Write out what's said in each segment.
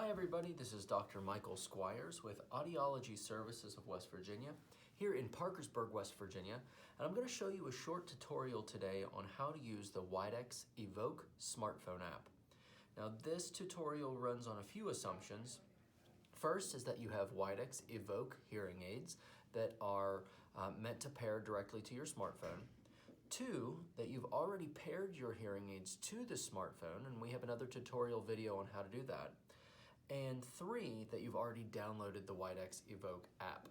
Hi everybody, this is Dr. Michael Squires with Audiology Services of West Virginia here in Parkersburg, West Virginia, and I'm going to show you a short tutorial today on how to use the Widex Evoke smartphone app. Now this tutorial runs on a few assumptions. First is that you have Widex Evoke hearing aids that are meant to pair directly to your smartphone. Two, that you've already paired your hearing aids to the smartphone, and we have another tutorial video on how to do that. And three, that you've already downloaded the Widex Evoke app.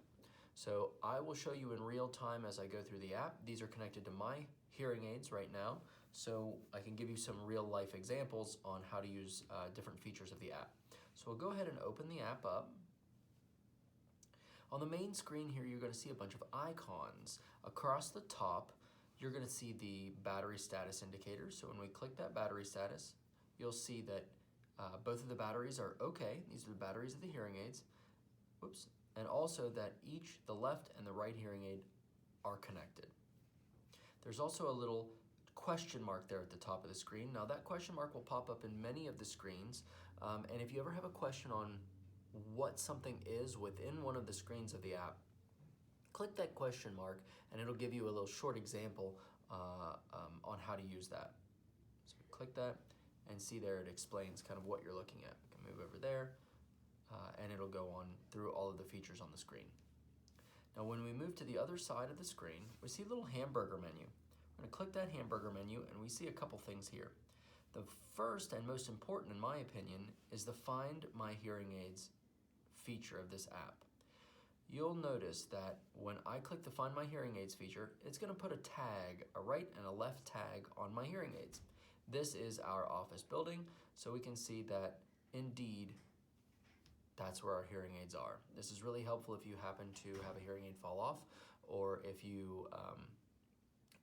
So I will show you in real time as I go through the app. These are connected to my hearing aids right now, so I can give you some real life examples on how to use different features of the app. So we'll go ahead and open the app up. On the main screen here, you're going to see a bunch of icons. Across the top, you're going to see the battery status indicator. So when we click that battery status, you'll see that both of the batteries are okay. These are the batteries of the hearing aids. Whoops. And also that each, the left and the right hearing aid, are connected. There's also a little question mark there at the top of the screen. Now that question mark will pop up in many of the screens. And if you ever have a question on what something is within one of the screens of the app, click that question mark and it'll give you a little short example on how to use that. So click that and see there it explains kind of what you're looking at. You can move over there and it'll go on through all of the features on the screen. Now when we move to the other side of the screen, we see a little hamburger menu. We're going to click that hamburger menu and we see a couple things here. The first and most important in my opinion is the Find My Hearing Aids feature of this app. You'll notice that when I click the Find My Hearing Aids feature, it's going to put a tag, a right and a left tag on my hearing aids. This is our office building, so we can see that indeed that's where our hearing aids are. This is really helpful if you happen to have a hearing aid fall off, or if you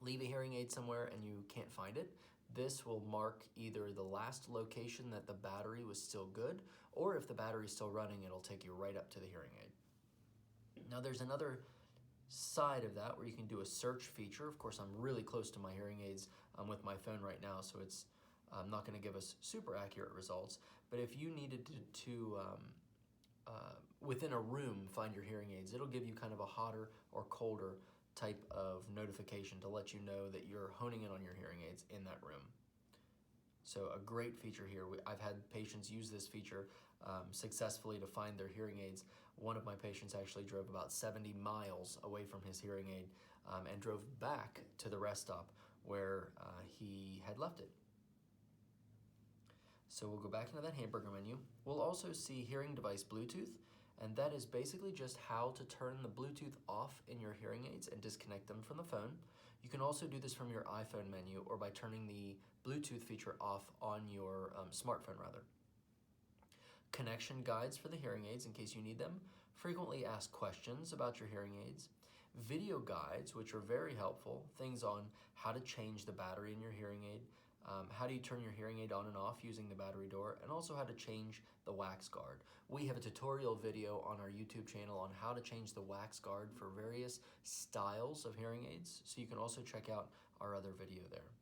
leave a hearing aid somewhere and you can't find it. This will mark either the last location that the battery was still good, or if the battery is still running, it'll take you right up to the hearing aid. Now there's another side of that where you can do a search feature. Of course, I'm really close to my hearing aids with my phone right now, so it's not going to give us super accurate results. But if you needed to within a room find your hearing aids, it'll give you kind of a hotter or colder type of notification to let you know that you're honing in on your hearing aids in that room. So a great feature here. I've had patients use this feature successfully to find their hearing aids. One of my patients actually drove about 70 miles away from his hearing aid and drove back to the rest stop where he had left it. So we'll go back into that hamburger menu. We'll also see hearing device Bluetooth, and that is basically just how to turn the Bluetooth off in your hearing aids and disconnect them from the phone. You can also do this from your iPhone menu or by turning the Bluetooth feature off on your smartphone rather. Connection guides for the hearing aids in case you need them. Frequently asked questions about your hearing aids. Video guides, which are very helpful. Things on how to change the battery in your hearing aid. How do you turn your hearing aid on and off using the battery door, and also how to change the wax guard. We have a tutorial video on our YouTube channel on how to change the wax guard for various styles of hearing aids, so you can also check out our other video there.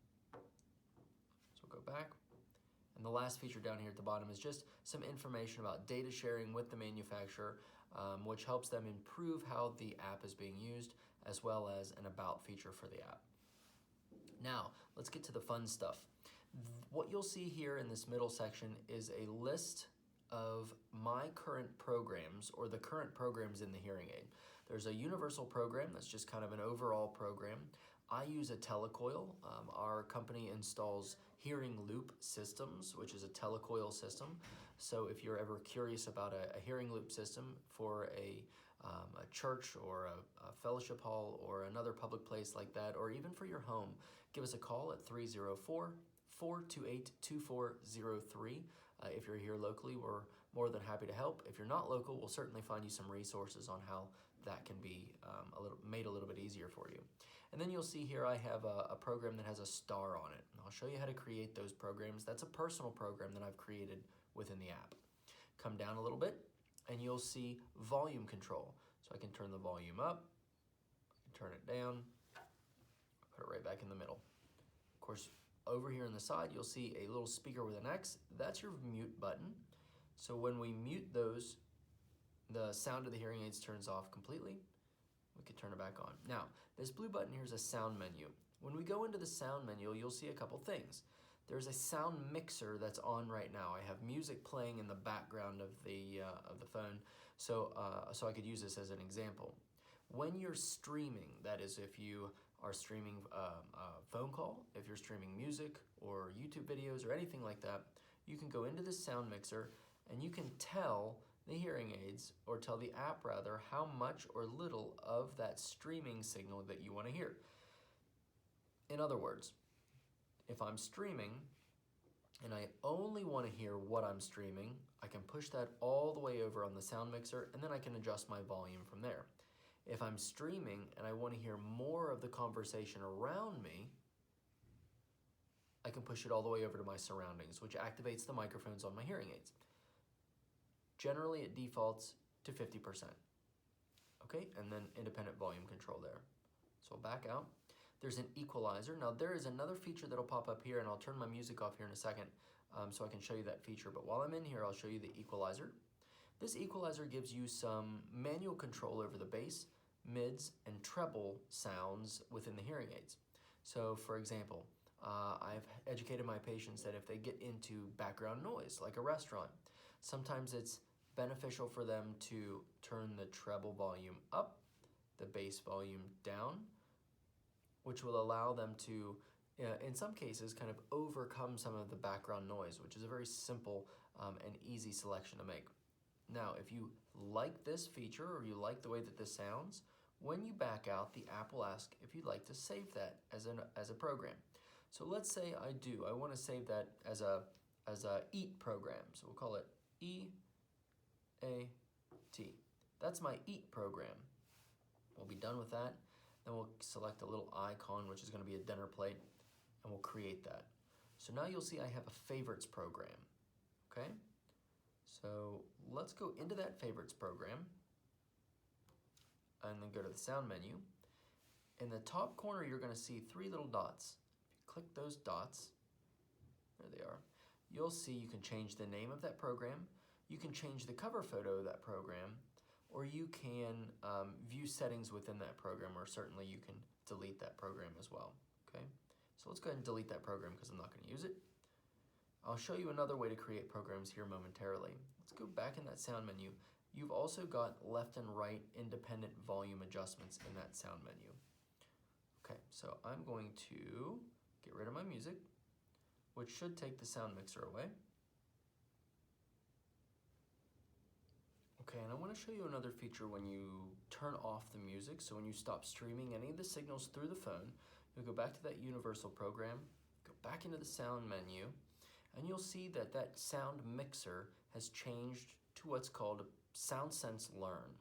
So we'll go back. And the last feature down here at the bottom is just some information about data sharing with the manufacturer, which helps them improve how the app is being used, as well as an about feature for the app. Now, let's get to the fun stuff. What you'll see here in this middle section is a list of my current programs, or the current programs in the hearing aid. There's a universal program that's just kind of an overall program. I use a telecoil. Our company installs hearing loop systems, which is a telecoil system. So if you're ever curious about a hearing loop system for a church or a fellowship hall or another public place like that, or even for your home, give us a call at 304-428-2403. If you're here locally, we're more than happy to help. If you're not local, we'll certainly find you some resources on how that can be made a little bit easier for you. And then you'll see here I have a program that has a star on it. And I'll show you how to create those programs. That's a personal program that I've created within the app. Come down a little bit and you'll see volume control. So I can turn the volume up, I can turn it down, put it right back in the middle. Of course, over here on the side, you'll see a little speaker with an X. That's your mute button. So when we mute those, the sound of the hearing aids turns off completely. We could turn it back on. Now, this blue button here is a sound menu. When we go into the sound menu, you'll see a couple things. There's a sound mixer that's on right now. I have music playing in the background of the phone, so I could use this as an example. When you're streaming, that is if you are streaming a phone call, if you're streaming music or YouTube videos or anything like that, you can go into the sound mixer and you can tell the hearing aids, or tell the app rather, how much or little of that streaming signal that you want to hear. In other words, if I'm streaming and I only want to hear what I'm streaming, I can push that all the way over on the sound mixer and then I can adjust my volume from there. If I'm streaming and I want to hear more of the conversation around me, I can push it all the way over to my surroundings, which activates the microphones on my hearing aids. Generally, it defaults to 50%. Okay, and then independent volume control there. So I'll back out. There's an equalizer. Now there is another feature that'll pop up here, and I'll turn my music off here in a second so I can show you that feature. But while I'm in here, I'll show you the equalizer. This equalizer gives you some manual control over the bass, mids, and treble sounds within the hearing aids. So for example, I've educated my patients that if they get into background noise, like a restaurant, sometimes it's beneficial for them to turn the treble volume up, the bass volume down, which will allow them to, in some cases, kind of overcome some of the background noise, which is a very simple and easy selection to make. Now, if you like this feature or you like the way that this sounds, when you back out, the app will ask if you'd like to save that as a program. So let's say I do. I want to save that as a EAT program. So we'll call it EAT. That's my EAT program. We'll be done with that. Then we'll select a little icon, which is going to be a dinner plate, and we'll create that. So now you'll see I have a favorites program. Okay? So let's go into that favorites program and then go to the sound menu. In the top corner, you're going to see three little dots. If you click those dots, there they are, you'll see you can change the name of that program, you can change the cover photo of that program, or you can view settings within that program, or certainly you can delete that program as well. Okay, so let's go ahead and delete that program because I'm not going to use it. I'll show you another way to create programs here momentarily. Let's go back in that sound menu. You've also got left and right independent volume adjustments in that sound menu. Okay, so I'm going to get rid of my music, which should take the sound mixer away. Okay, and I want to show you another feature when you turn off the music. So when you stop streaming any of the signals through the phone, you'll go back to that universal program, go back into the sound menu, and you'll see that that sound mixer has changed to what's called AutoSense Learn.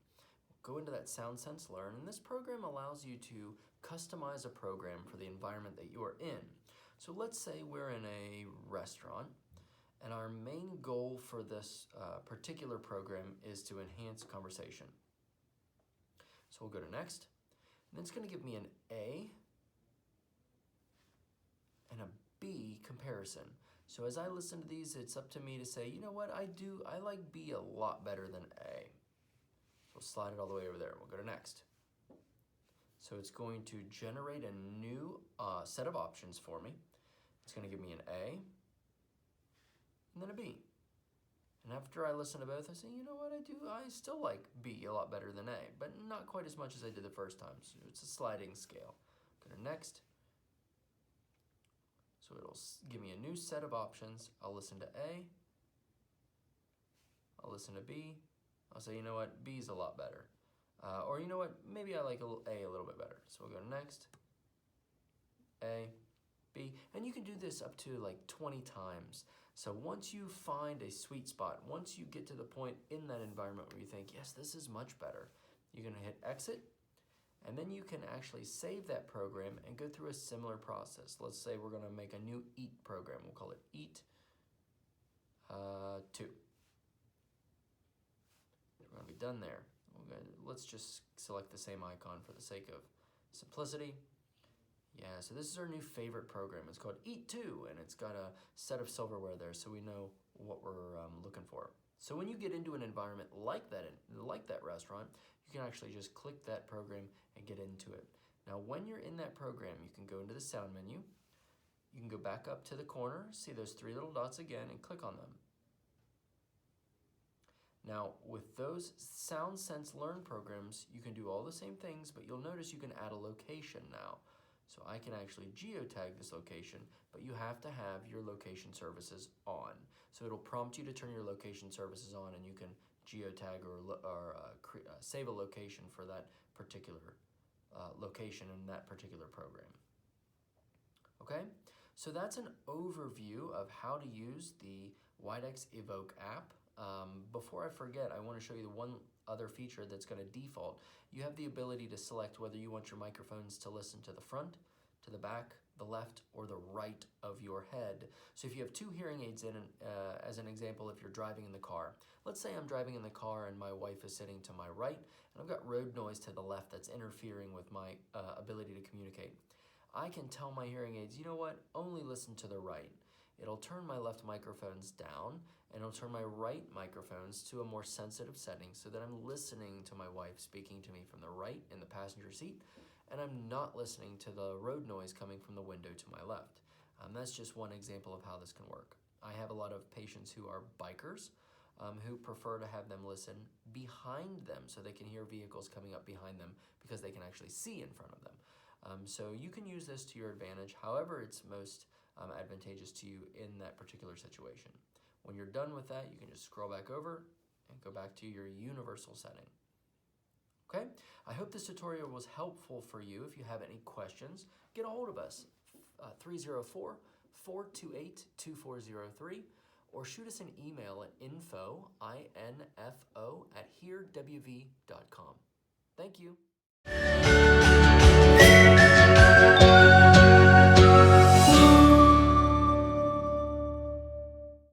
We'll go into that AutoSense Learn, and this program allows you to customize a program for the environment that you are in. So let's say we're in a restaurant, and our main goal for this particular program is to enhance conversation. So we'll go to next, and then it's going to give me an A and a B comparison. So as I listen to these, it's up to me to say, you know what, I like B a lot better than A. So we'll slide it all the way over there. We'll go to next. So it's going to generate a new set of options for me. It's going to give me an A and then a B. And after I listen to both, I say, you know what, I still like B a lot better than A, but not quite as much as I did the first time. So it's a sliding scale. Go to next. So it'll give me a new set of options. I'll listen to A. I'll listen to B. I'll say, you know what, B's a lot better. Or you know what, maybe I like A a little bit better. So we'll go to next. A, B. And you can do this up to like 20 times. So once you find a sweet spot, once you get to the point in that environment where you think, yes, this is much better, you're going to hit exit. And then you can actually save that program and go through a similar process. Let's say we're going to make a new EAT program. We'll call it EAT 2. We're going to be done there. Let's just select the same icon for the sake of simplicity. Yeah, so this is our new favorite program. It's called EAT 2, and it's got a set of silverware there so we know what we're looking for. So when you get into an environment like that restaurant, you can actually just click that program and get into it. Now when you're in that program, you can go into the sound menu. You can go back up to the corner, see those three little dots again, and click on them. Now with those AutoSense Learn programs, you can do all the same things, but you'll notice you can add a location now. So I can actually geotag this location, but you have to have your location services on. So it'll prompt you to turn your location services on, and you can geotag or save a location for that particular location in that particular program. Okay, so that's an overview of how to use the Widex Evoke app. Before I forget, I want to show you the one other feature that's going to default. You have the ability to select whether you want your microphones to listen to the front, to the back, the left, or the right of your head. So if you have two hearing aids in, as an example, if you're driving in the car. Let's say I'm driving in the car and my wife is sitting to my right, and I've got road noise to the left that's interfering with my ability to communicate. I can tell my hearing aids, you know what, only listen to the right. It'll turn my left microphones down, and it'll turn my right microphones to a more sensitive setting so that I'm listening to my wife speaking to me from the right in the passenger seat, and I'm not listening to the road noise coming from the window to my left. That's just one example of how this can work. I have a lot of patients who are bikers who prefer to have them listen behind them so they can hear vehicles coming up behind them because they can actually see in front of them. So you can use this to your advantage, however it's most advantageous to you in that particular situation. When you're done with that, you can just scroll back over and go back to your universal setting. Okay, I hope this tutorial was helpful for you. If you have any questions, get a hold of us, 304-428-2403, or shoot us an email at info@hearwv.com. Thank you.